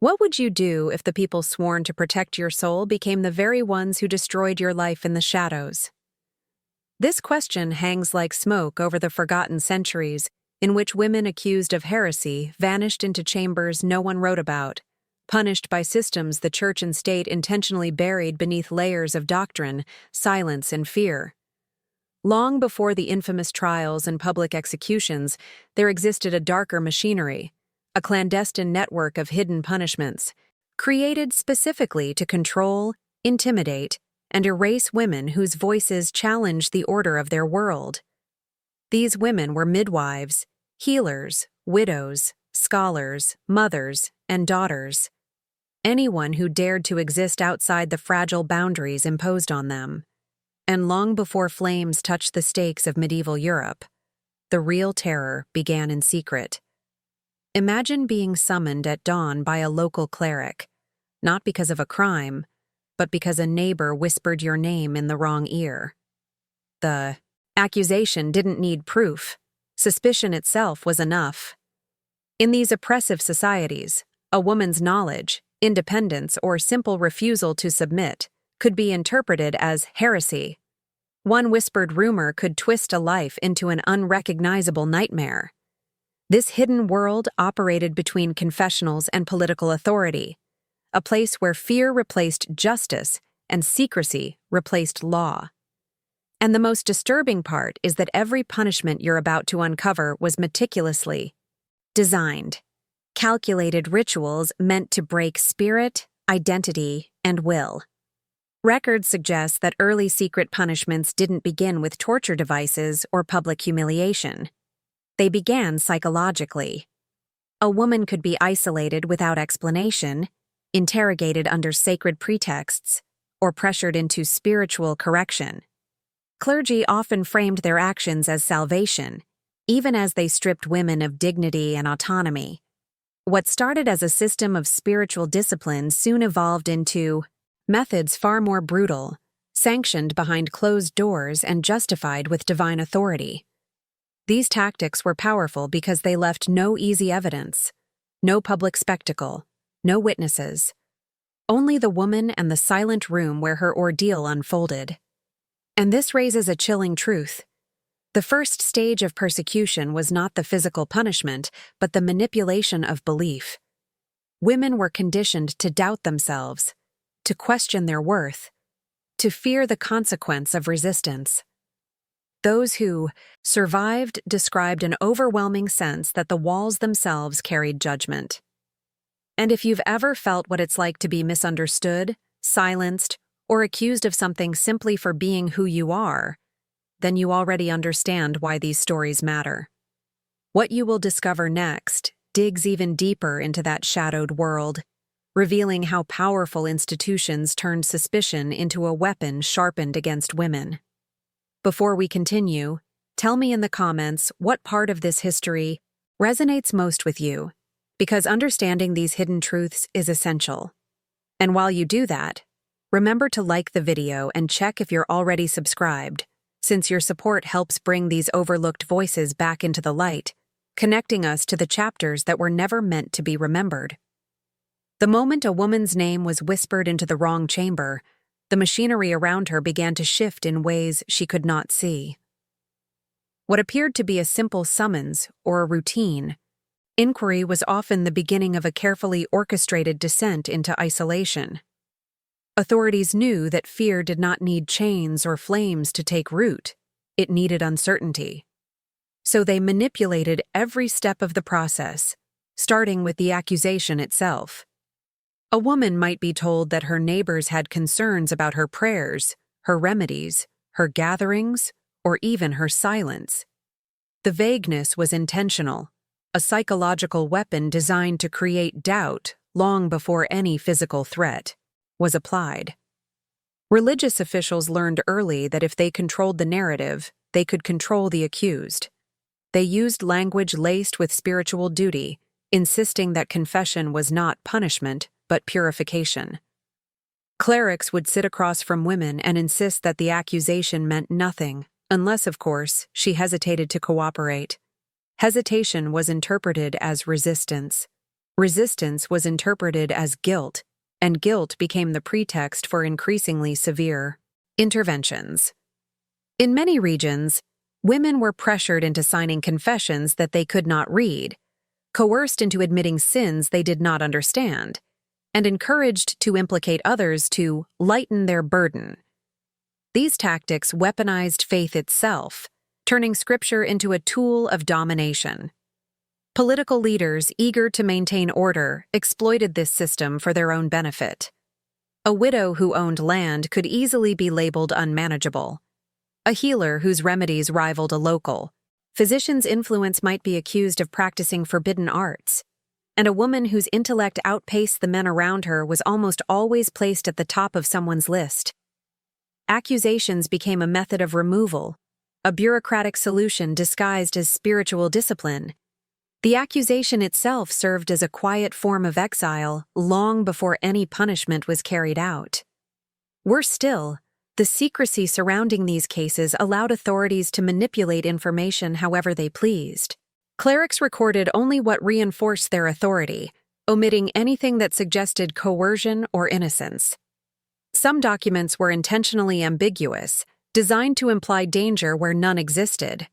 What would you do if the people sworn to protect your soul became the very ones who destroyed your life in the shadows? This question hangs like smoke over the forgotten centuries in which women accused of heresy vanished into chambers no one wrote about, punished by systems the church and state intentionally buried beneath layers of doctrine, silence, and fear. Long before the infamous trials and public executions, there existed a darker machinery, a clandestine network of hidden punishments, created specifically to control, intimidate, and erase women whose voices challenged the order of their world. These women were midwives, healers, widows, scholars, mothers, and daughters. Anyone who dared to exist outside the fragile boundaries imposed on them. And long before flames touched the stakes of medieval Europe, the real terror began in secret. Imagine being summoned at dawn by a local cleric, not because of a crime, but because a neighbor whispered your name in the wrong ear. The accusation didn't need proof. Suspicion itself was enough. In these oppressive societies, a woman's knowledge, independence, or simple refusal to submit could be interpreted as heresy. One whispered rumor could twist a life into an unrecognizable nightmare. This hidden world operated between confessionals and political authority, a place where fear replaced justice and secrecy replaced law. And the most disturbing part is that every punishment you're about to uncover was meticulously designed. Calculated rituals meant to break spirit, identity, and will. Records suggest that early secret punishments didn't begin with torture devices or public humiliation. They began psychologically. A woman could be isolated without explanation, interrogated under sacred pretexts, or pressured into spiritual correction. Clergy often framed their actions as salvation, even as they stripped women of dignity and autonomy. What started as a system of spiritual discipline soon evolved into methods far more brutal, sanctioned behind closed doors and justified with divine authority. These tactics were powerful because they left no easy evidence, no public spectacle, no witnesses. Only the woman and the silent room where her ordeal unfolded. And this raises a chilling truth. The first stage of persecution was not the physical punishment, but the manipulation of belief. Women were conditioned to doubt themselves, to question their worth, to fear the consequence of resistance. Those who survived described an overwhelming sense that the walls themselves carried judgment. And if you've ever felt what it's like to be misunderstood, silenced, or accused of something simply for being who you are, then you already understand why these stories matter. What you will discover next digs even deeper into that shadowed world, revealing how powerful institutions turned suspicion into a weapon sharpened against women. Before we continue, tell me in the comments what part of this history resonates most with you, because understanding these hidden truths is essential. And while you do that, remember to like the video and check if you're already subscribed, since your support helps bring these overlooked voices back into the light, connecting us to the chapters that were never meant to be remembered. The moment a woman's name was whispered into the wrong chamber, the machinery around her began to shift in ways she could not see. What appeared to be a simple summons or a routine, inquiry was often the beginning of a carefully orchestrated descent into isolation. Authorities knew that fear did not need chains or flames to take root, it needed uncertainty. So they manipulated every step of the process, starting with the accusation itself. A woman might be told that her neighbors had concerns about her prayers, her remedies, her gatherings, or even her silence. The vagueness was intentional, a psychological weapon designed to create doubt long before any physical threat was applied. Religious officials learned early that if they controlled the narrative, they could control the accused. They used language laced with spiritual duty, insisting that confession was not punishment, but purification. Clerics would sit across from women and insist that the accusation meant nothing, unless, of course, she hesitated to cooperate. Hesitation was interpreted as resistance. Resistance was interpreted as guilt, and guilt became the pretext for increasingly severe interventions. In many regions, women were pressured into signing confessions that they could not read, coerced into admitting sins they did not understand, and encouraged to implicate others to lighten their burden. These tactics weaponized faith itself, turning Scripture into a tool of domination. Political leaders eager to maintain order exploited this system for their own benefit. A widow who owned land could easily be labeled unmanageable. A healer whose remedies rivaled a local physician's influence might be accused of practicing forbidden arts, and a woman whose intellect outpaced the men around her was almost always placed at the top of someone's list. Accusations became a method of removal, a bureaucratic solution disguised as spiritual discipline. The accusation itself served as a quiet form of exile long before any punishment was carried out. Worse still, the secrecy surrounding these cases allowed authorities to manipulate information however they pleased. Clerics recorded only what reinforced their authority, omitting anything that suggested coercion or innocence. Some documents were intentionally ambiguous, designed to imply danger where none existed.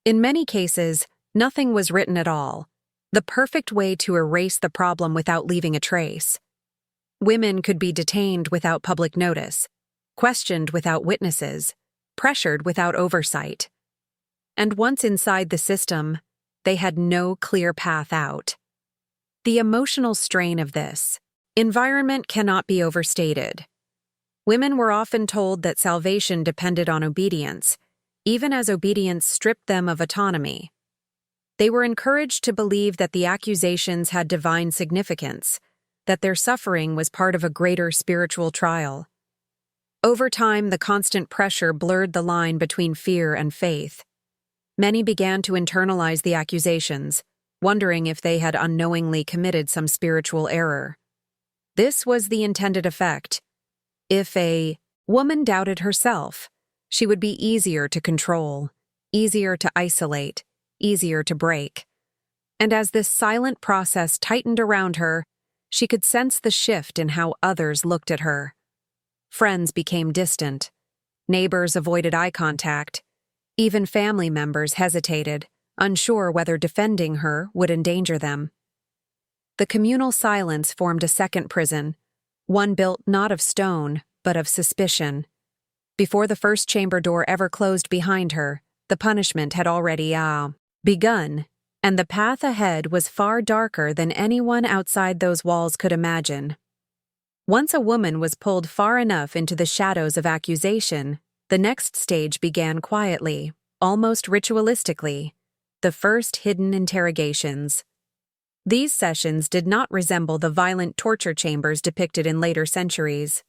In many cases, nothing was written at all, the perfect way to erase the problem without leaving a trace. Women could be detained without public notice, questioned without witnesses, pressured without oversight. And once inside the system, they had no clear path out. The emotional strain of this environment cannot be overstated. Women were often told that salvation depended on obedience, even as obedience stripped them of autonomy. They were encouraged to believe that the accusations had divine significance, that their suffering was part of a greater spiritual trial. Over time, the constant pressure blurred the line between fear and faith. Many began to internalize the accusations, wondering if they had unknowingly committed some spiritual error. This was the intended effect. If a woman doubted herself, she would be easier to control, easier to isolate, easier to break. And as this silent process tightened around her, she could sense the shift in how others looked at her. Friends became distant. Neighbors avoided eye contact. Even family members hesitated, unsure whether defending her would endanger them. The communal silence formed a second prison, one built not of stone, but of suspicion. Before the first chamber door ever closed behind her, the punishment had already begun, and the path ahead was far darker than anyone outside those walls could imagine. Once a woman was pulled far enough into the shadows of accusation, the next stage began quietly, almost ritualistically, the first hidden interrogations. These sessions did not resemble the violent torture chambers depicted in later centuries.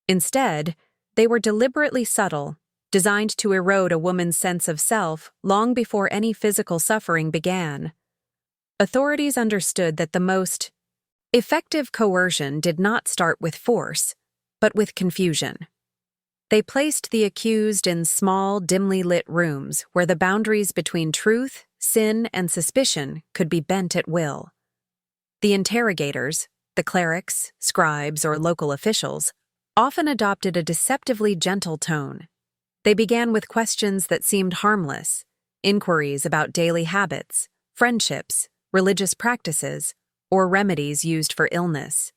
Instead, they were deliberately subtle, designed to erode a woman's sense of self long before any physical suffering began. Authorities understood that the most effective coercion did not start with force, but with confusion. They placed the accused in small, dimly lit rooms where the boundaries between truth, sin, and suspicion could be bent at will. The interrogators, the clerics, scribes, or local officials, often adopted a deceptively gentle tone. They began with questions that seemed harmless, inquiries about daily habits, friendships, religious practices, or remedies used for illness.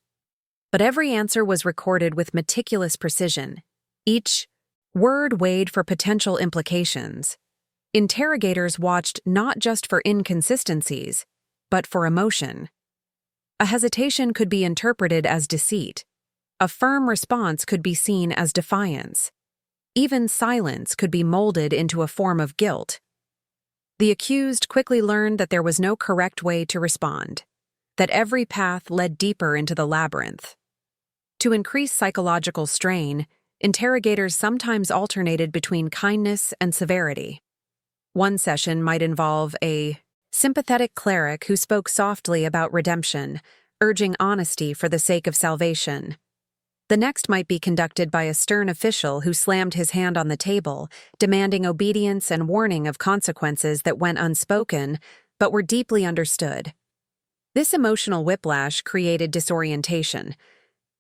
But every answer was recorded with meticulous precision. Each word weighed for potential implications. Interrogators watched not just for inconsistencies, but for emotion. A hesitation could be interpreted as deceit. A firm response could be seen as defiance. Even silence could be molded into a form of guilt. The accused quickly learned that there was no correct way to respond, that every path led deeper into the labyrinth. To increase psychological strain, interrogators sometimes alternated between kindness and severity. One session might involve a sympathetic cleric who spoke softly about redemption, urging honesty for the sake of salvation. The next might be conducted by a stern official who slammed his hand on the table, demanding obedience and warning of consequences that went unspoken, but were deeply understood. This emotional whiplash created disorientation.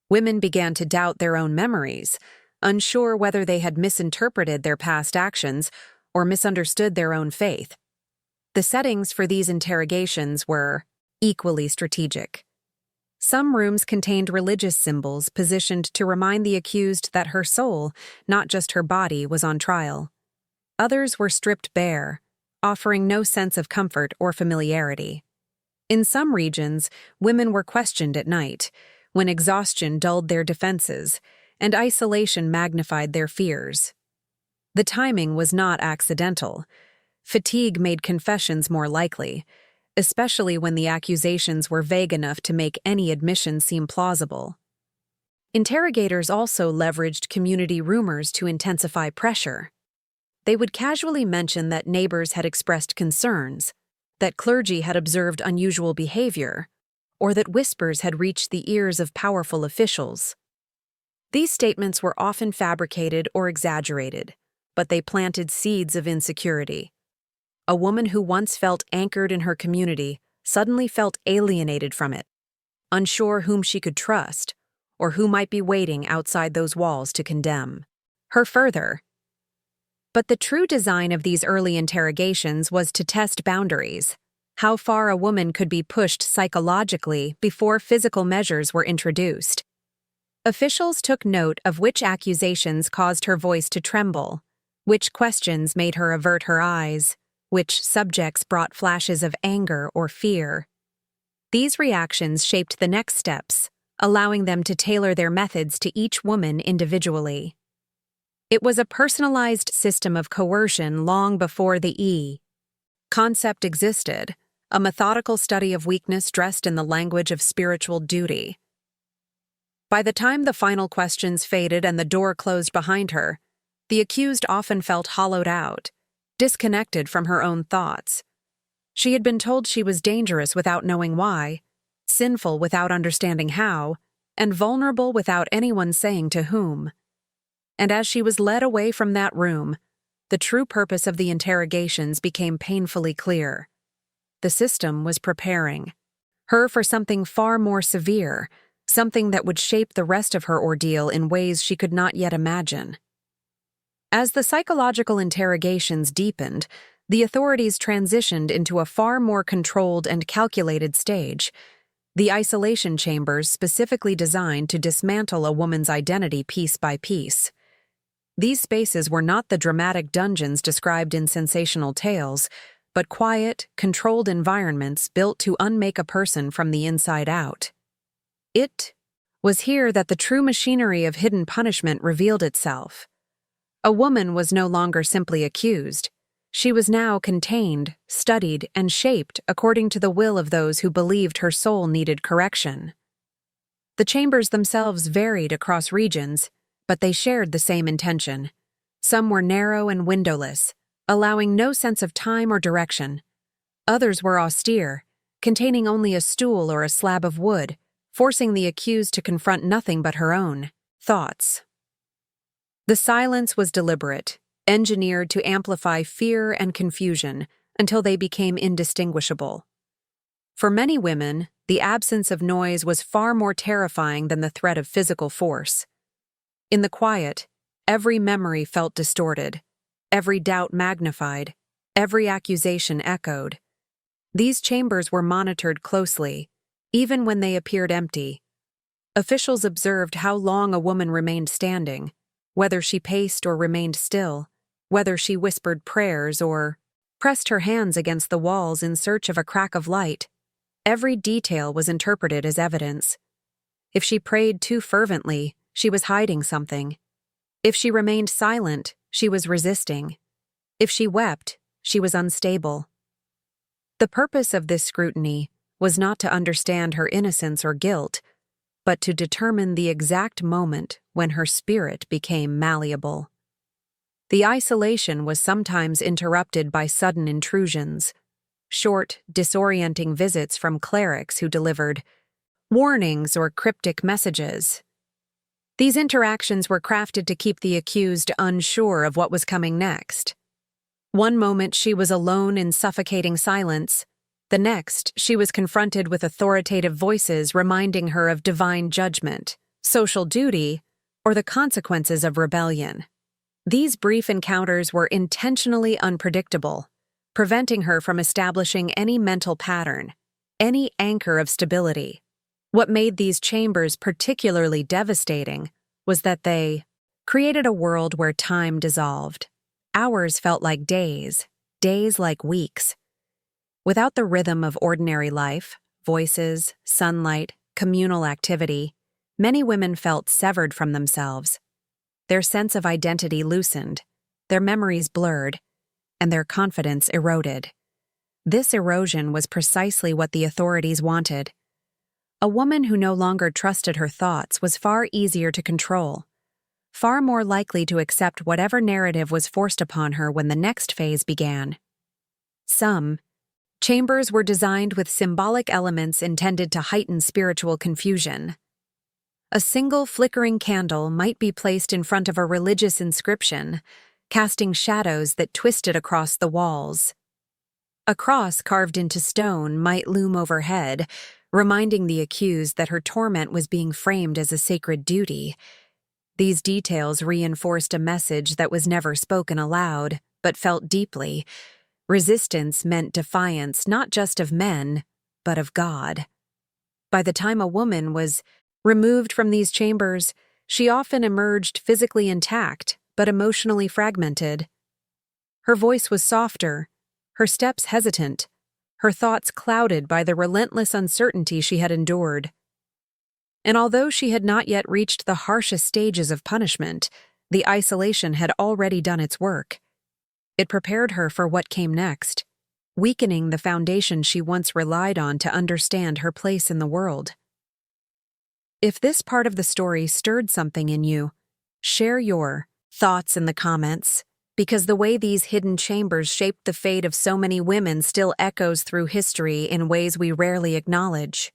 Women began to doubt their own memories, unsure whether they had misinterpreted their past actions or misunderstood their own faith. The settings for these interrogations were equally strategic. Some rooms contained religious symbols positioned to remind the accused that her soul, not just her body, was on trial. Others were stripped bare, offering no sense of comfort or familiarity. In some regions, women were questioned at night, when exhaustion dulled their defenses and isolation magnified their fears. The timing was not accidental. Fatigue made confessions more likely, especially when the accusations were vague enough to make any admission seem plausible. Interrogators also leveraged community rumors to intensify pressure. They would casually mention that neighbors had expressed concerns, that clergy had observed unusual behavior, or that whispers had reached the ears of powerful officials. These statements were often fabricated or exaggerated, but they planted seeds of insecurity. A woman who once felt anchored in her community suddenly felt alienated from it, unsure whom she could trust, or who might be waiting outside those walls to condemn her further. But the true design of these early interrogations was to test boundaries, how far a woman could be pushed psychologically before physical measures were introduced. Officials took note of which accusations caused her voice to tremble, which questions made her avert her eyes, which subjects brought flashes of anger or fear. These reactions shaped the next steps, allowing them to tailor their methods to each woman individually. It was a personalized system of coercion long before the concept existed, a methodical study of weakness dressed in the language of spiritual duty. By the time the final questions faded and the door closed behind her, the accused often felt hollowed out, disconnected from her own thoughts. She had been told she was dangerous without knowing why, sinful without understanding how, and vulnerable without anyone saying to whom. And as she was led away from that room, the true purpose of the interrogations became painfully clear. The system was preparing her for something far more severe, something that would shape the rest of her ordeal in ways she could not yet imagine. As the psychological interrogations deepened, the authorities transitioned into a far more controlled and calculated stage, the isolation chambers specifically designed to dismantle a woman's identity piece by piece. These spaces were not the dramatic dungeons described in sensational tales, but quiet, controlled environments built to unmake a person from the inside out. It was here that the true machinery of hidden punishment revealed itself. A woman was no longer simply accused. She was now contained, studied, and shaped according to the will of those who believed her soul needed correction. The chambers themselves varied across regions, but they shared the same intention. Some were narrow and windowless, allowing no sense of time or direction. Others were austere, containing only a stool or a slab of wood, forcing the accused to confront nothing but her own thoughts. The silence was deliberate, engineered to amplify fear and confusion until they became indistinguishable. For many women, the absence of noise was far more terrifying than the threat of physical force. In the quiet, every memory felt distorted, every doubt magnified, every accusation echoed. These chambers were monitored closely, even when they appeared empty. Officials observed how long a woman remained standing, whether she paced or remained still, whether she whispered prayers or pressed her hands against the walls in search of a crack of light. Every detail was interpreted as evidence. If she prayed too fervently, she was hiding something. If she remained silent, she was resisting. If she wept, she was unstable. The purpose of this scrutiny was not to understand her innocence or guilt, but to determine the exact moment when her spirit became malleable. The isolation was sometimes interrupted by sudden intrusions, short, disorienting visits from clerics who delivered warnings or cryptic messages. These interactions were crafted to keep the accused unsure of what was coming next. One moment she was alone in suffocating silence, The next, she was confronted with authoritative voices reminding her of divine judgment, social duty, or the consequences of rebellion. These brief encounters were intentionally unpredictable, preventing her from establishing any mental pattern, any anchor of stability. What made these chambers particularly devastating was that they created a world where time dissolved. Hours felt like days, days like weeks. Without the rhythm of ordinary life, voices, sunlight, communal activity, many women felt severed from themselves. Their sense of identity loosened, their memories blurred, and their confidence eroded. This erosion was precisely what the authorities wanted. A woman who no longer trusted her thoughts was far easier to control, far more likely to accept whatever narrative was forced upon her when the next phase began. Some chambers were designed with symbolic elements intended to heighten spiritual confusion. A single flickering candle might be placed in front of a religious inscription, casting shadows that twisted across the walls. A cross carved into stone might loom overhead, reminding the accused that her torment was being framed as a sacred duty. These details reinforced a message that was never spoken aloud, but felt deeply. Resistance meant defiance not just of men, but of God. By the time a woman was removed from these chambers, she often emerged physically intact, but emotionally fragmented. Her voice was softer, her steps hesitant, her thoughts clouded by the relentless uncertainty she had endured. And although she had not yet reached the harshest stages of punishment, the isolation had already done its work. It prepared her for what came next, weakening the foundation she once relied on to understand her place in the world. If this part of the story stirred something in you, share your thoughts in the comments, because the way these hidden chambers shaped the fate of so many women still echoes through history in ways we rarely acknowledge.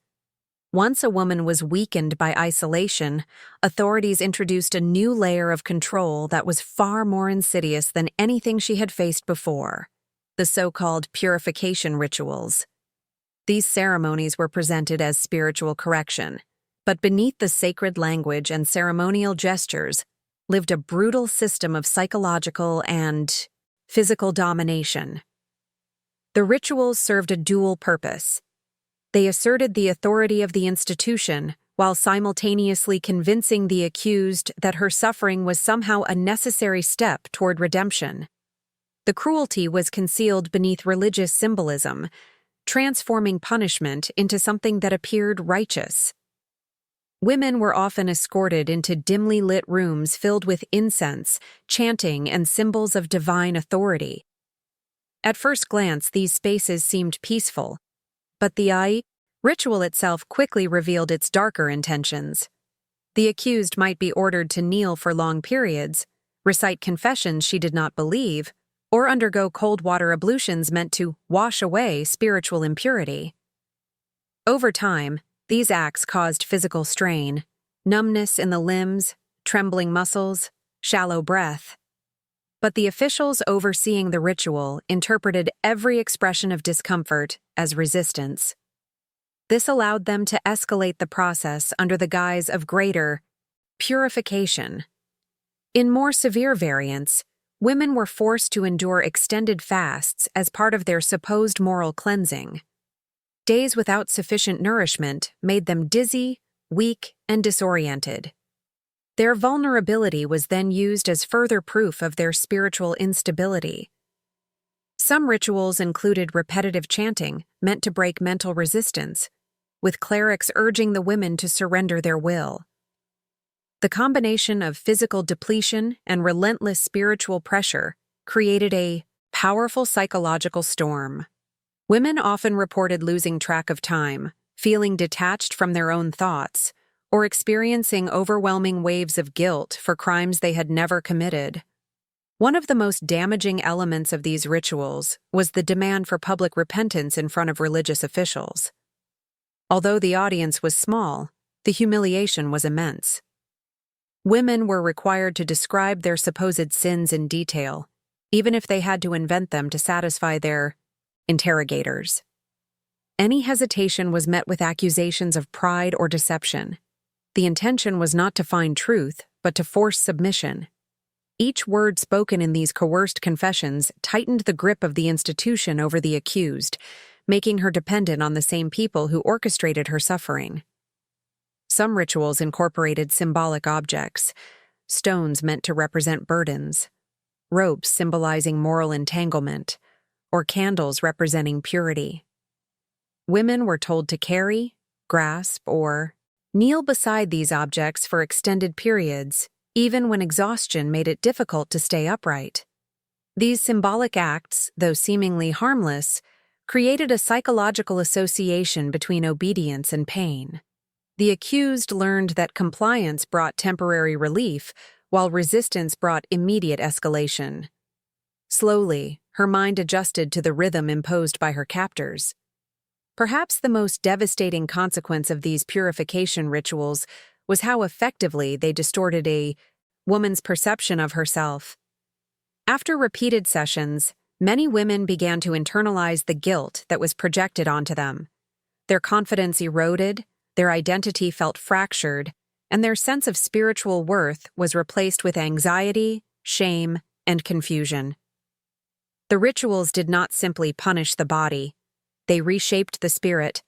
Once a woman was weakened by isolation, authorities introduced a new layer of control that was far more insidious than anything she had faced before: the so-called purification rituals. These ceremonies were presented as spiritual correction, but beneath the sacred language and ceremonial gestures lived a brutal system of psychological and physical domination. The rituals served a dual purpose. They asserted the authority of the institution while simultaneously convincing the accused that her suffering was somehow a necessary step toward redemption. The cruelty was concealed beneath religious symbolism, transforming punishment into something that appeared righteous. Women were often escorted into dimly lit rooms filled with incense, chanting, and symbols of divine authority. At first glance, these spaces seemed peaceful, but the ritual itself quickly revealed its darker intentions. The accused might be ordered to kneel for long periods, recite confessions she did not believe, or undergo cold water ablutions meant to wash away spiritual impurity. Over time, these acts caused physical strain, numbness in the limbs, trembling muscles, shallow breath. But the officials overseeing the ritual interpreted every expression of discomfort as resistance. This allowed them to escalate the process under the guise of greater purification. In more severe variants, women were forced to endure extended fasts as part of their supposed moral cleansing. Days without sufficient nourishment made them dizzy, weak, and disoriented. Their vulnerability was then used as further proof of their spiritual instability. Some rituals included repetitive chanting meant to break mental resistance, with clerics urging the women to surrender their will. The combination of physical depletion and relentless spiritual pressure created a powerful psychological storm. Women often reported losing track of time, feeling detached from their own thoughts, or experiencing overwhelming waves of guilt for crimes they had never committed. One of the most damaging elements of these rituals was the demand for public repentance in front of religious officials. Although the audience was small, the humiliation was immense. Women were required to describe their supposed sins in detail, even if they had to invent them to satisfy their interrogators. Any hesitation was met with accusations of pride or deception. The intention was not to find truth, but to force submission. Each word spoken in these coerced confessions tightened the grip of the institution over the accused, making her dependent on the same people who orchestrated her suffering. Some rituals incorporated symbolic objects, stones meant to represent burdens, ropes symbolizing moral entanglement, or candles representing purity. Women were told to carry, grasp, or kneel beside these objects for extended periods, even when exhaustion made it difficult to stay upright. These symbolic acts, though seemingly harmless, created a psychological association between obedience and pain. The accused learned that compliance brought temporary relief, while resistance brought immediate escalation. Slowly, her mind adjusted to the rhythm imposed by her captors. Perhaps the most devastating consequence of these purification rituals was how effectively they distorted a woman's perception of herself. After repeated sessions, many women began to internalize the guilt that was projected onto them. Their confidence eroded, their identity felt fractured, and their sense of spiritual worth was replaced with anxiety, shame, and confusion. The rituals did not simply punish the body. They reshaped the spirit,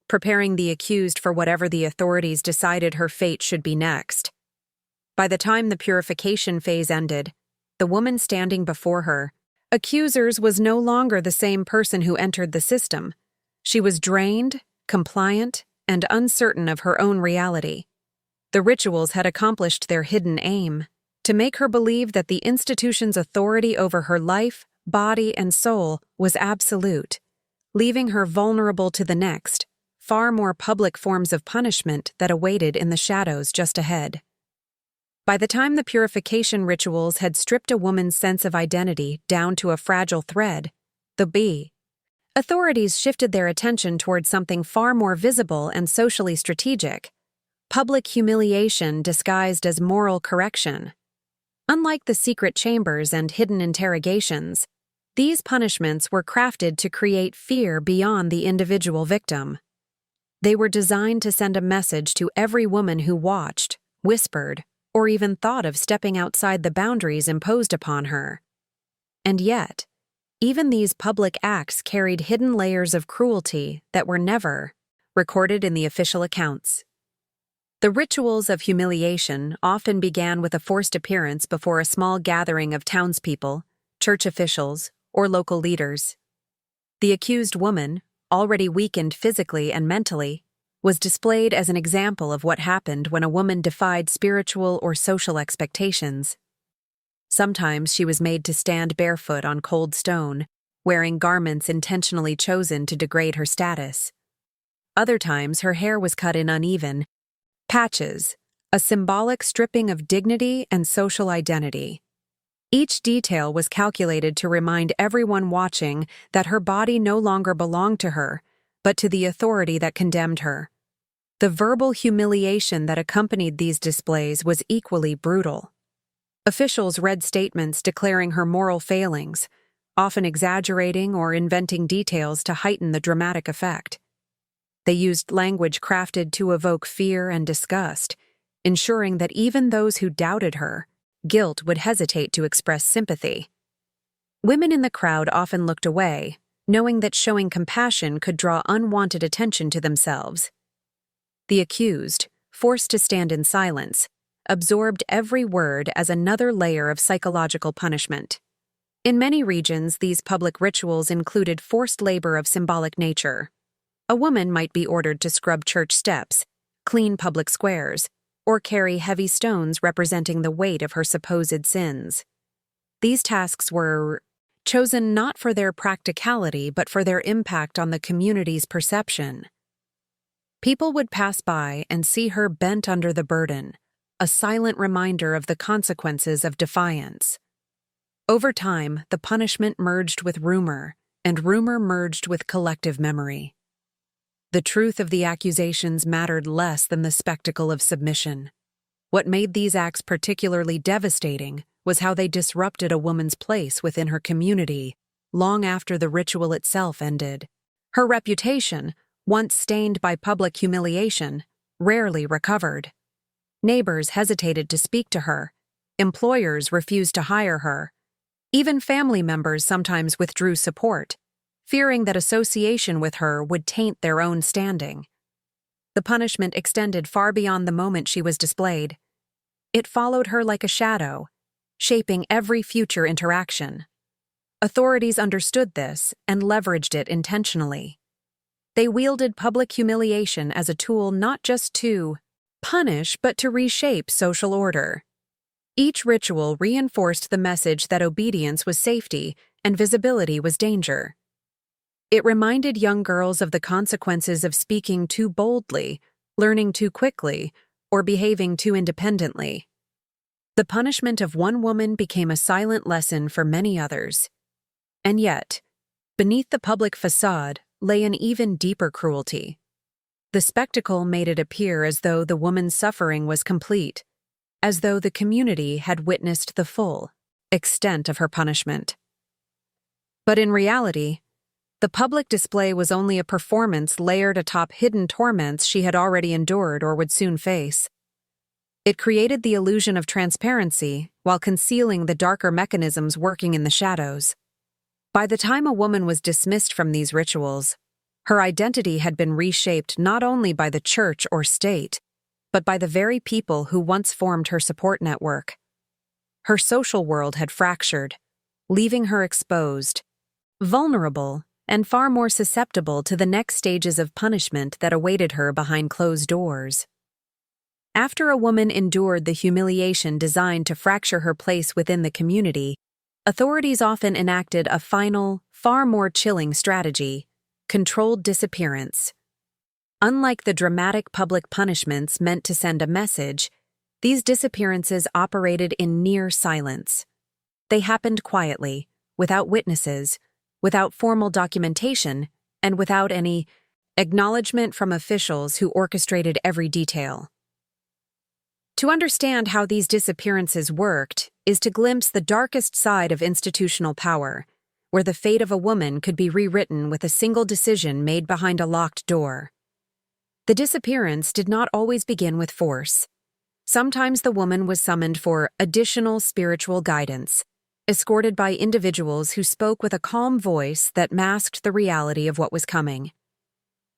preparing the accused for whatever the authorities decided her fate should be next. By the time the purification phase ended, the woman standing before her accusers was no longer the same person who entered the system. She was drained, compliant, and uncertain of her own reality. The rituals had accomplished their hidden aim, to make her believe that the institution's authority over her life, body, and soul was absolute, leaving her vulnerable to the next, far more public forms of punishment that awaited in the shadows just ahead. By the time the purification rituals had stripped a woman's sense of identity down to a fragile thread, authorities shifted their attention towards something far more visible and socially strategic: public humiliation disguised as moral correction. Unlike the secret chambers and hidden interrogations, these punishments were crafted to create fear beyond the individual victim. They were designed to send a message to every woman who watched, whispered, or even thought of stepping outside the boundaries imposed upon her. And yet, even these public acts carried hidden layers of cruelty that were never recorded in the official accounts. The rituals of humiliation often began with a forced appearance before a small gathering of townspeople, church officials, or local leaders. The accused woman, already weakened physically and mentally, was displayed as an example of what happened when a woman defied spiritual or social expectations. Sometimes she was made to stand barefoot on cold stone, wearing garments intentionally chosen to degrade her status. Other times her hair was cut in uneven patches, a symbolic stripping of dignity and social identity. Each detail was calculated to remind everyone watching that her body no longer belonged to her, but to the authority that condemned her. The verbal humiliation that accompanied these displays was equally brutal. Officials read statements declaring her moral failings, often exaggerating or inventing details to heighten the dramatic effect. They used language crafted to evoke fear and disgust, ensuring that even those who doubted her guilt would hesitate to express sympathy. Women in the crowd often looked away, knowing that showing compassion could draw unwanted attention to themselves. The accused, forced to stand in silence, absorbed every word as another layer of psychological punishment. In many regions, these public rituals included forced labor of symbolic nature. A woman might be ordered to scrub church steps, clean public squares, or carry heavy stones representing the weight of her supposed sins. These tasks were chosen not for their practicality but for their impact on the community's perception. People would pass by and see her bent under the burden, a silent reminder of the consequences of defiance. Over time, the punishment merged with rumor, and rumor merged with collective memory. The truth of the accusations mattered less than the spectacle of submission. What made these acts particularly devastating was how they disrupted a woman's place within her community long after the ritual itself ended. Her reputation, once stained by public humiliation, rarely recovered. Neighbors hesitated to speak to her. Employers refused to hire her. Even family members sometimes withdrew support, fearing that association with her would taint their own standing. The punishment extended far beyond the moment she was displayed. It followed her like a shadow, shaping every future interaction. Authorities understood this and leveraged it intentionally. They wielded public humiliation as a tool not just to punish but to reshape social order. Each ritual reinforced the message that obedience was safety and visibility was danger. It reminded young girls of the consequences of speaking too boldly, learning too quickly, or behaving too independently. The punishment of one woman became a silent lesson for many others. And yet, beneath the public facade lay an even deeper cruelty. The spectacle made it appear as though the woman's suffering was complete, as though the community had witnessed the full extent of her punishment. But in reality, the public display was only a performance layered atop hidden torments she had already endured or would soon face. It created the illusion of transparency while concealing the darker mechanisms working in the shadows. By the time a woman was dismissed from these rituals, her identity had been reshaped not only by the church or state, but by the very people who once formed her support network. Her social world had fractured, leaving her exposed, vulnerable, and far more susceptible to the next stages of punishment that awaited her behind closed doors. After a woman endured the humiliation designed to fracture her place within the community, authorities often enacted a final, far more chilling strategy: controlled disappearance. Unlike the dramatic public punishments meant to send a message, these disappearances operated in near silence. They happened quietly, without witnesses, without formal documentation, and without any acknowledgement from officials who orchestrated every detail. To understand how these disappearances worked is to glimpse the darkest side of institutional power, where the fate of a woman could be rewritten with a single decision made behind a locked door. The disappearance did not always begin with force. Sometimes the woman was summoned for additional spiritual guidance, escorted by individuals who spoke with a calm voice that masked the reality of what was coming.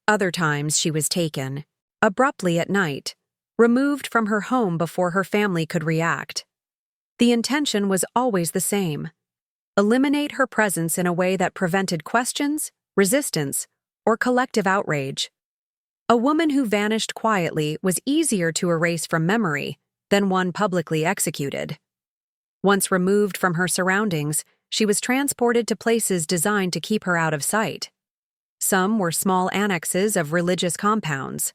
Other times she was taken, abruptly at night, removed from her home before her family could react. The intention was always the same: eliminate her presence in a way that prevented questions, resistance, or collective outrage. A woman who vanished quietly was easier to erase from memory than one publicly executed. Once removed from her surroundings, she was transported to places designed to keep her out of sight. Some were small annexes of religious compounds,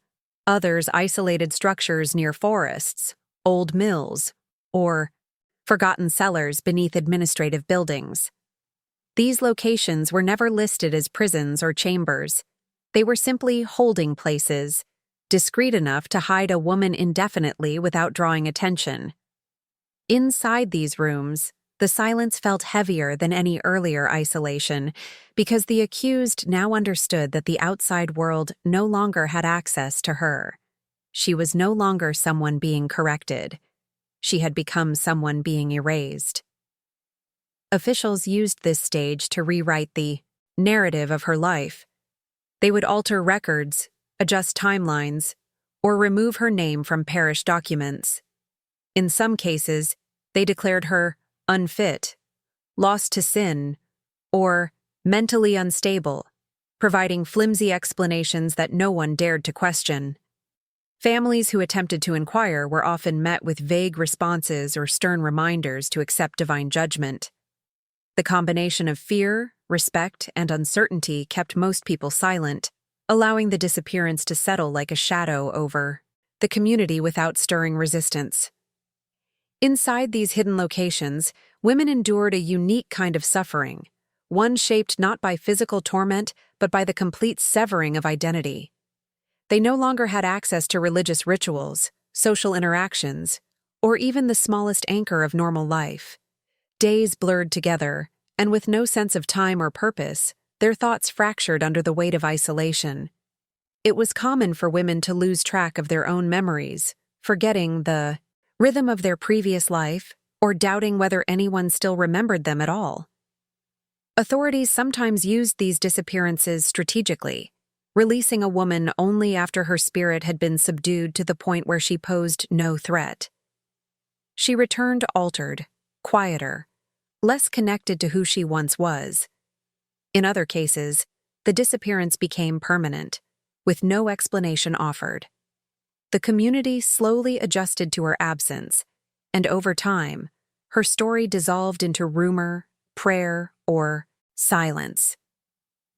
others isolated structures near forests, old mills, or forgotten cellars beneath administrative buildings. These locations were never listed as prisons or chambers. They were simply holding places, discreet enough to hide a woman indefinitely without drawing attention. Inside these rooms, the silence felt heavier than any earlier isolation because the accused now understood that the outside world no longer had access to her. She was no longer someone being corrected. She had become someone being erased. Officials used this stage to rewrite the narrative of her life. They would alter records, adjust timelines, or remove her name from parish documents. In some cases, they declared her unfit, lost to sin, or mentally unstable, providing flimsy explanations that no one dared to question. Families who attempted to inquire were often met with vague responses or stern reminders to accept divine judgment. The combination of fear, respect, and uncertainty kept most people silent, allowing the disappearance to settle like a shadow over the community without stirring resistance. Inside these hidden locations, women endured a unique kind of suffering, one shaped not by physical torment but by the complete severing of identity. They no longer had access to religious rituals, social interactions, or even the smallest anchor of normal life. Days blurred together, and with no sense of time or purpose, their thoughts fractured under the weight of isolation. It was common for women to lose track of their own memories, forgetting the rhythm of their previous life or doubting whether anyone still remembered them at all. Authorities sometimes used these disappearances strategically, releasing a woman only after her spirit had been subdued to the point where she posed no threat. She returned altered, quieter, less connected to who she once was. In other cases, the disappearance became permanent, with no explanation offered. The community slowly adjusted to her absence, and over time, her story dissolved into rumor, prayer, or silence.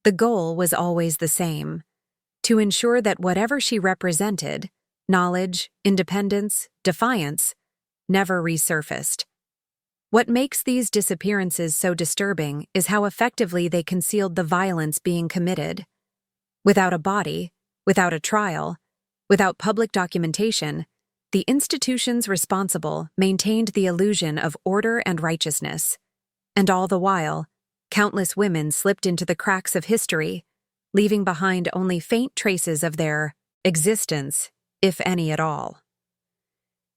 The goal was always the same: to ensure that whatever she represented, knowledge, independence, defiance, never resurfaced. What makes these disappearances so disturbing is how effectively they concealed the violence being committed. Without a body, without a trial, without public documentation, the institutions responsible maintained the illusion of order and righteousness. And all the while, countless women slipped into the cracks of history, leaving behind only faint traces of their existence, if any at all.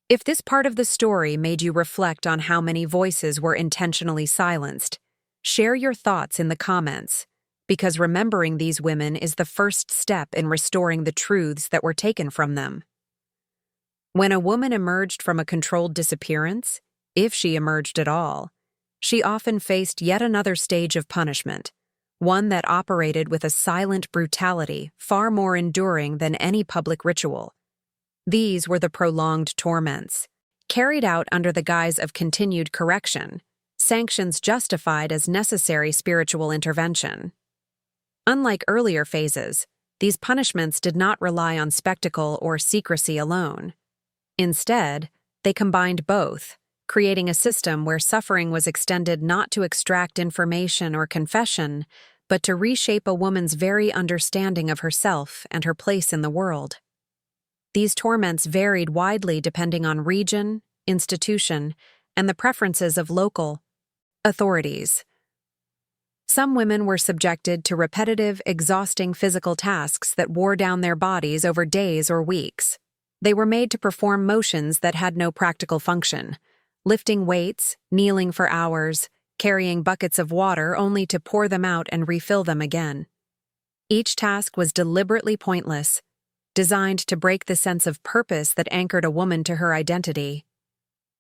If this part of the story made you reflect on how many voices were intentionally silenced, share your thoughts in the comments, because remembering these women is the first step in restoring the truths that were taken from them. When a woman emerged from a controlled disappearance, if she emerged at all, she often faced yet another stage of punishment, one that operated with a silent brutality far more enduring than any public ritual. These were the prolonged torments, carried out under the guise of continued correction, sanctions justified as necessary spiritual intervention. Unlike earlier phases, these punishments did not rely on spectacle or secrecy alone. Instead, they combined both, creating a system where suffering was extended not to extract information or confession, but to reshape a woman's very understanding of herself and her place in the world. These torments varied widely depending on region, institution, and the preferences of local authorities. Some women were subjected to repetitive, exhausting physical tasks that wore down their bodies over days or weeks. They were made to perform motions that had no practical function, lifting weights, kneeling for hours, carrying buckets of water only to pour them out and refill them again. Each task was deliberately pointless, designed to break the sense of purpose that anchored a woman to her identity.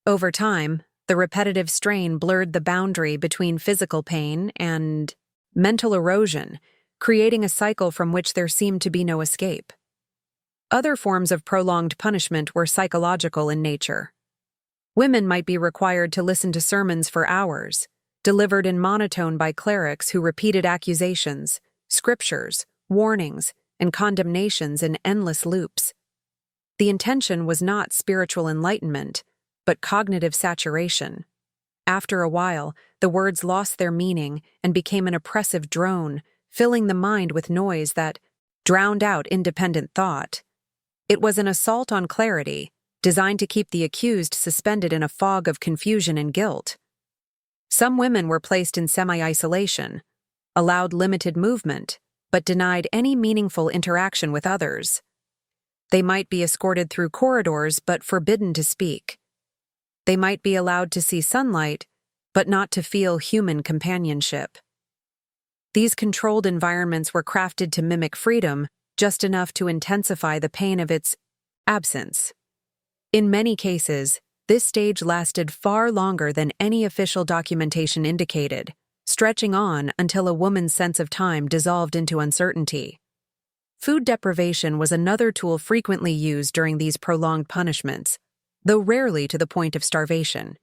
Over time, the repetitive strain blurred the boundary between physical pain and mental erosion, creating a cycle from which there seemed to be no escape. Other forms of prolonged punishment were psychological in nature. Women might be required to listen to sermons for hours, delivered in monotone by clerics who repeated accusations, scriptures, warnings, and condemnations in endless loops. The intention was not spiritual enlightenment, but cognitive saturation. After a while, the words lost their meaning and became an oppressive drone, filling the mind with noise that drowned out independent thought. It was an assault on clarity, designed to keep the accused suspended in a fog of confusion and guilt. Some women were placed in semi-isolation, allowed limited movement, but denied any meaningful interaction with others. They might be escorted through corridors but forbidden to speak. They might be allowed to see sunlight, but not to feel human companionship. These controlled environments were crafted to mimic freedom, just enough to intensify the pain of its absence. In many cases, this stage lasted far longer than any official documentation indicated, stretching on until a woman's sense of time dissolved into uncertainty. Food deprivation was another tool frequently used during these prolonged punishments, though rarely to the point of starvation.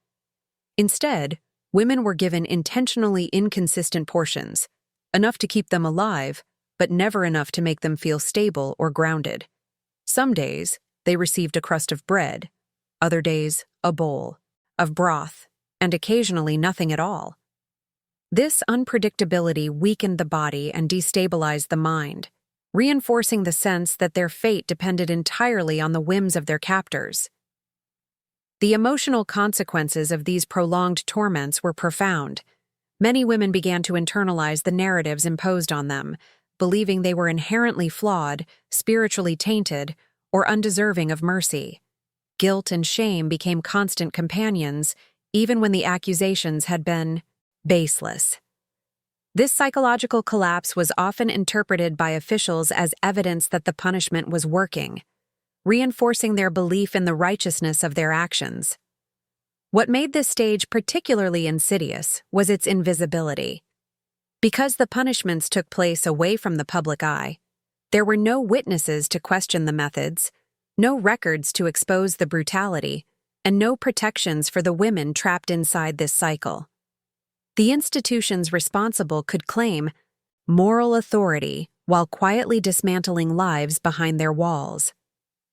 Instead, women were given intentionally inconsistent portions, enough to keep them alive, but never enough to make them feel stable or grounded. Some days, they received a crust of bread, other days, a bowl of broth, and occasionally nothing at all. This unpredictability weakened the body and destabilized the mind, reinforcing the sense that their fate depended entirely on the whims of their captors. The emotional consequences of these prolonged torments were profound. Many women began to internalize the narratives imposed on them, believing they were inherently flawed, spiritually tainted, or undeserving of mercy. Guilt and shame became constant companions, even when the accusations had been baseless. This psychological collapse was often interpreted by officials as evidence that the punishment was working, reinforcing their belief in the righteousness of their actions. What made this stage particularly insidious was its invisibility. Because the punishments took place away from the public eye, there were no witnesses to question the methods, no records to expose the brutality, and no protections for the women trapped inside this cycle. The institutions responsible could claim moral authority while quietly dismantling lives behind their walls.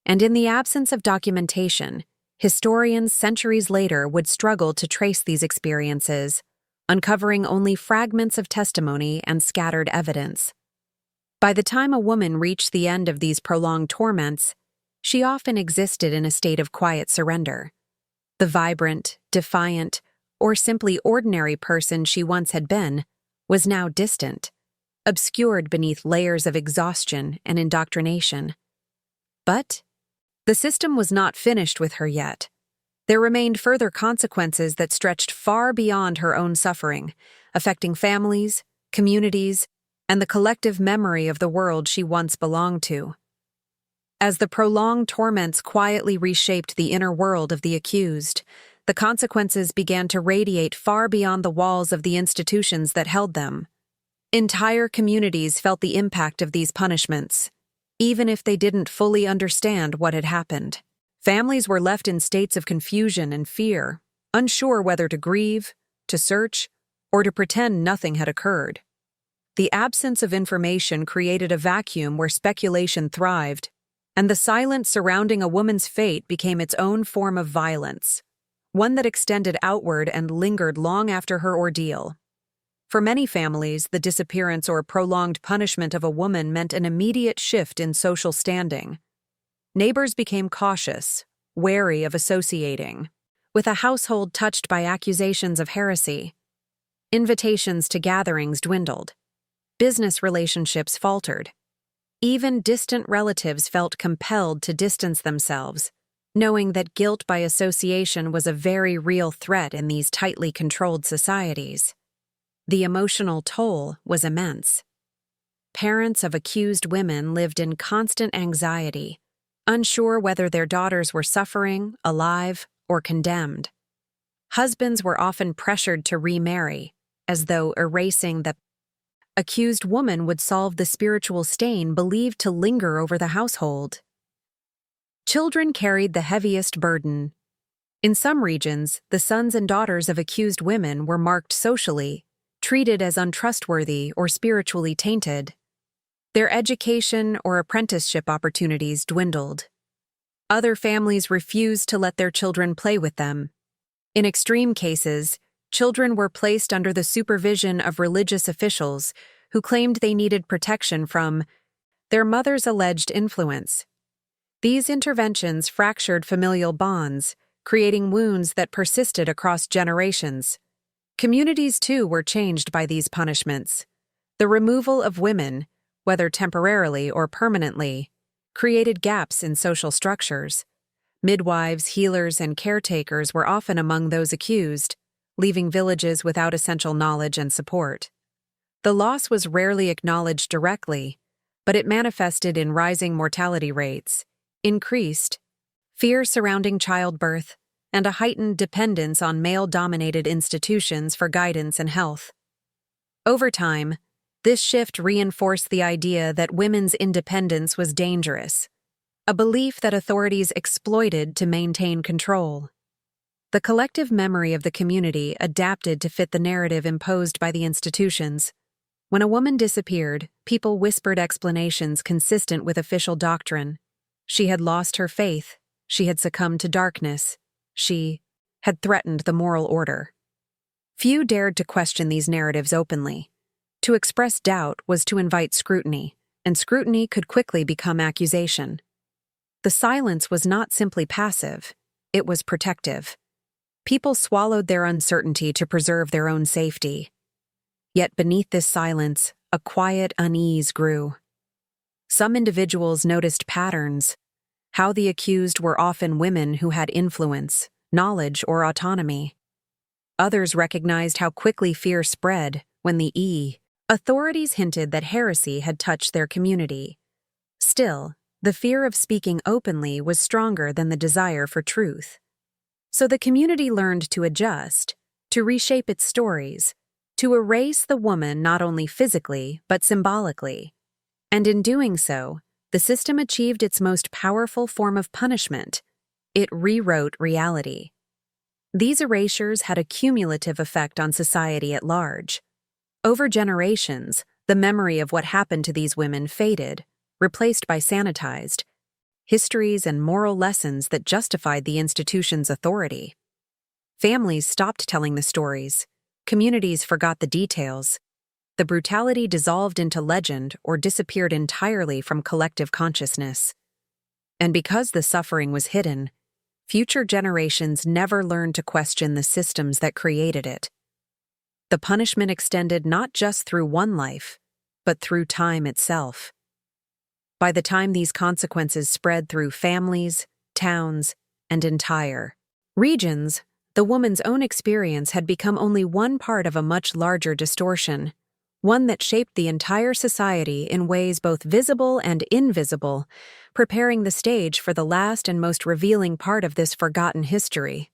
And in the absence of documentation, historians centuries later would struggle to trace these experiences, uncovering only fragments of testimony and scattered evidence. By the time a woman reached the end of these prolonged torments, she often existed in a state of quiet surrender. The vibrant, defiant, or simply ordinary person she once had been was now distant, obscured beneath layers of exhaustion and indoctrination. But the system was not finished with her yet. There remained further consequences that stretched far beyond her own suffering, affecting families, communities, and the collective memory of the world she once belonged to. As the prolonged torments quietly reshaped the inner world of the accused, the consequences began to radiate far beyond the walls of the institutions that held them. Entire communities felt the impact of these punishments, even if they didn't fully understand what had happened. Families were left in states of confusion and fear, unsure whether to grieve, to search, or to pretend nothing had occurred. The absence of information created a vacuum where speculation thrived, and the silence surrounding a woman's fate became its own form of violence, one that extended outward and lingered long after her ordeal. For many families, the disappearance or prolonged punishment of a woman meant an immediate shift in social standing. Neighbors became cautious, wary of associating with a household touched by accusations of heresy. Invitations to gatherings dwindled. Business relationships faltered. Even distant relatives felt compelled to distance themselves, knowing that guilt by association was a very real threat in these tightly controlled societies. The emotional toll was immense. Parents of accused women lived in constant anxiety, unsure whether their daughters were suffering, alive, or condemned. Husbands were often pressured to remarry, as though erasing the accused woman would solve the spiritual stain believed to linger over the household. Children carried the heaviest burden. In some regions, the sons and daughters of accused women were marked socially, treated as untrustworthy or spiritually tainted. Their education or apprenticeship opportunities dwindled. Other families refused to let their children play with them. In extreme cases, children were placed under the supervision of religious officials who claimed they needed protection from their mother's alleged influence. These interventions fractured familial bonds, creating wounds that persisted across generations. Communities, too, were changed by these punishments. The removal of women, whether temporarily or permanently, created gaps in social structures. Midwives, healers, and caretakers were often among those accused, leaving villages without essential knowledge and support. The loss was rarely acknowledged directly, but it manifested in rising mortality rates, increased fear surrounding childbirth, and a heightened dependence on male-dominated institutions for guidance and health. Over time, this shift reinforced the idea that women's independence was dangerous, a belief that authorities exploited to maintain control. The collective memory of the community adapted to fit the narrative imposed by the institutions. When a woman disappeared, people whispered explanations consistent with official doctrine. She had lost her faith, she had succumbed to darkness, she had threatened the moral order. Few dared to question these narratives openly. To express doubt was to invite scrutiny, and scrutiny could quickly become accusation. The silence was not simply passive, it was protective. People swallowed their uncertainty to preserve their own safety. Yet beneath this silence, a quiet unease grew. Some individuals noticed patterns, how the accused were often women who had influence, knowledge, or autonomy. Others recognized how quickly fear spread when authorities hinted that heresy had touched their community. Still, the fear of speaking openly was stronger than the desire for truth. So the community learned to adjust, to reshape its stories, to erase the woman not only physically but symbolically. And in doing so, the system achieved its most powerful form of punishment. It rewrote reality. These erasures had a cumulative effect on society at large. Over generations, the memory of what happened to these women faded, replaced by sanitized histories and moral lessons that justified the institution's authority. Families stopped telling the stories. Communities forgot the details. The brutality dissolved into legend or disappeared entirely from collective consciousness. And because the suffering was hidden, future generations never learned to question the systems that created it. The punishment extended not just through one life, but through time itself. By the time these consequences spread through families, towns, and entire regions, the woman's own experience had become only one part of a much larger distortion, one that shaped the entire society in ways both visible and invisible, preparing the stage for the last and most revealing part of this forgotten history.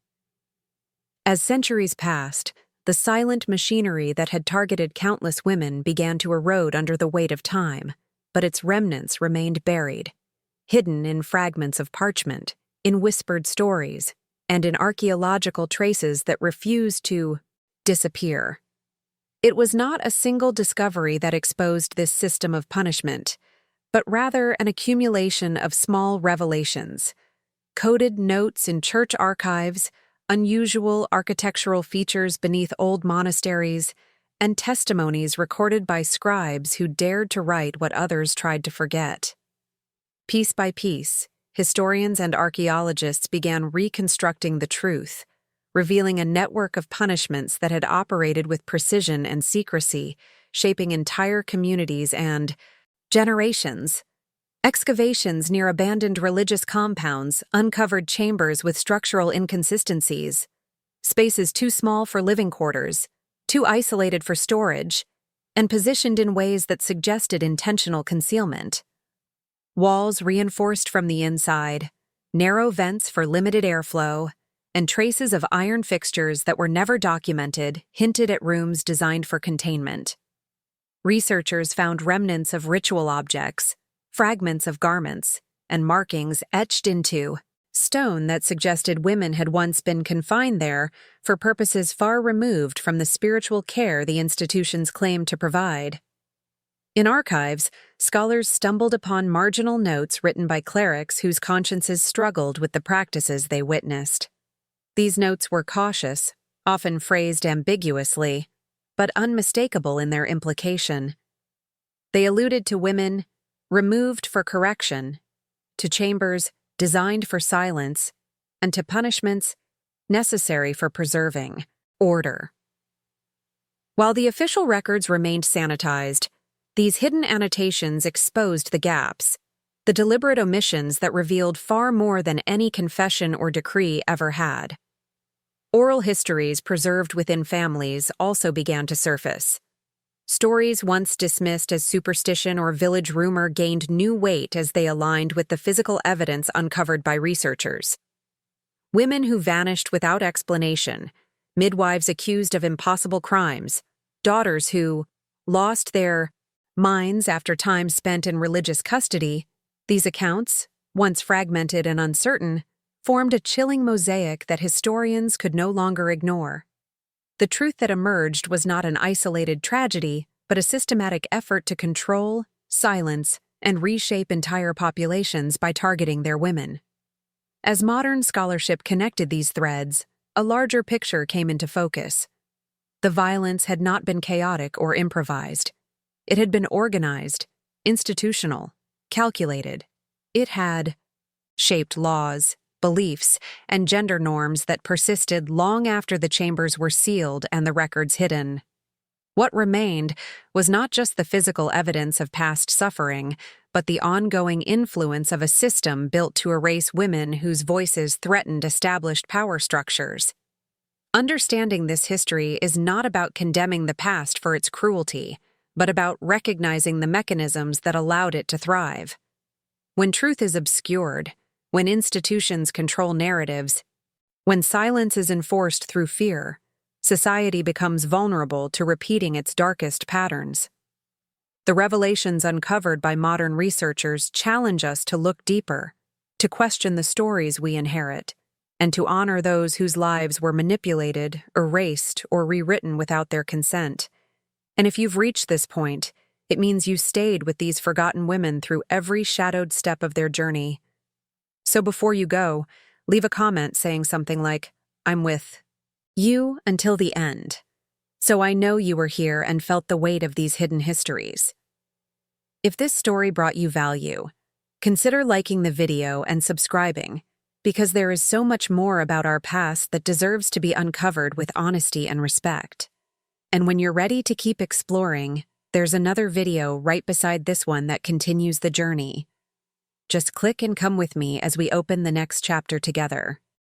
As centuries passed, the silent machinery that had targeted countless women began to erode under the weight of time, but its remnants remained buried, hidden in fragments of parchment, in whispered stories, and in archaeological traces that refused to disappear. It was not a single discovery that exposed this system of punishment, but rather an accumulation of small revelations, coded notes in church archives, unusual architectural features beneath old monasteries, and testimonies recorded by scribes who dared to write what others tried to forget. Piece by piece, historians and archaeologists began reconstructing the truth, revealing a network of punishments that had operated with precision and secrecy, shaping entire communities and generations. Excavations near abandoned religious compounds uncovered chambers with structural inconsistencies, spaces too small for living quarters, too isolated for storage, and positioned in ways that suggested intentional concealment. Walls reinforced from the inside, narrow vents for limited airflow, and traces of iron fixtures that were never documented hinted at rooms designed for containment. Researchers found remnants of ritual objects, fragments of garments, and markings etched into stone that suggested women had once been confined there for purposes far removed from the spiritual care the institutions claimed to provide. In archives, scholars stumbled upon marginal notes written by clerics whose consciences struggled with the practices they witnessed. These notes were cautious, often phrased ambiguously, but unmistakable in their implication. They alluded to women removed for correction, to chambers designed for silence, and to punishments necessary for preserving order. While the official records remained sanitized, these hidden annotations exposed the gaps, the deliberate omissions that revealed far more than any confession or decree ever had. Oral histories preserved within families also began to surface. Stories once dismissed as superstition or village rumor gained new weight as they aligned with the physical evidence uncovered by researchers. Women who vanished without explanation, midwives accused of impossible crimes, daughters who lost their minds after time spent in religious custody, these accounts, once fragmented and uncertain, formed a chilling mosaic that historians could no longer ignore. The truth that emerged was not an isolated tragedy, but a systematic effort to control, silence, and reshape entire populations by targeting their women. As modern scholarship connected these threads, a larger picture came into focus. The violence had not been chaotic or improvised. It had been organized, institutional, calculated. It had shaped laws, beliefs, and gender norms that persisted long after the chambers were sealed and the records hidden. What remained was not just the physical evidence of past suffering, but the ongoing influence of a system built to erase women whose voices threatened established power structures. Understanding this history is not about condemning the past for its cruelty, but about recognizing the mechanisms that allowed it to thrive. When truth is obscured, when institutions control narratives, when silence is enforced through fear, society becomes vulnerable to repeating its darkest patterns. The revelations uncovered by modern researchers challenge us to look deeper, to question the stories we inherit, and to honor those whose lives were manipulated, erased, or rewritten without their consent. And if you've reached this point, it means you stayed with these forgotten women through every shadowed step of their journey. So before you go, leave a comment saying something like, "I'm with you until the end, so I know you were here and felt the weight of these hidden histories." If this story brought you value, consider liking the video and subscribing, because there is so much more about our past that deserves to be uncovered with honesty and respect. And when you're ready to keep exploring, there's another video right beside this one that continues the journey. Just click and come with me as we open the next chapter together.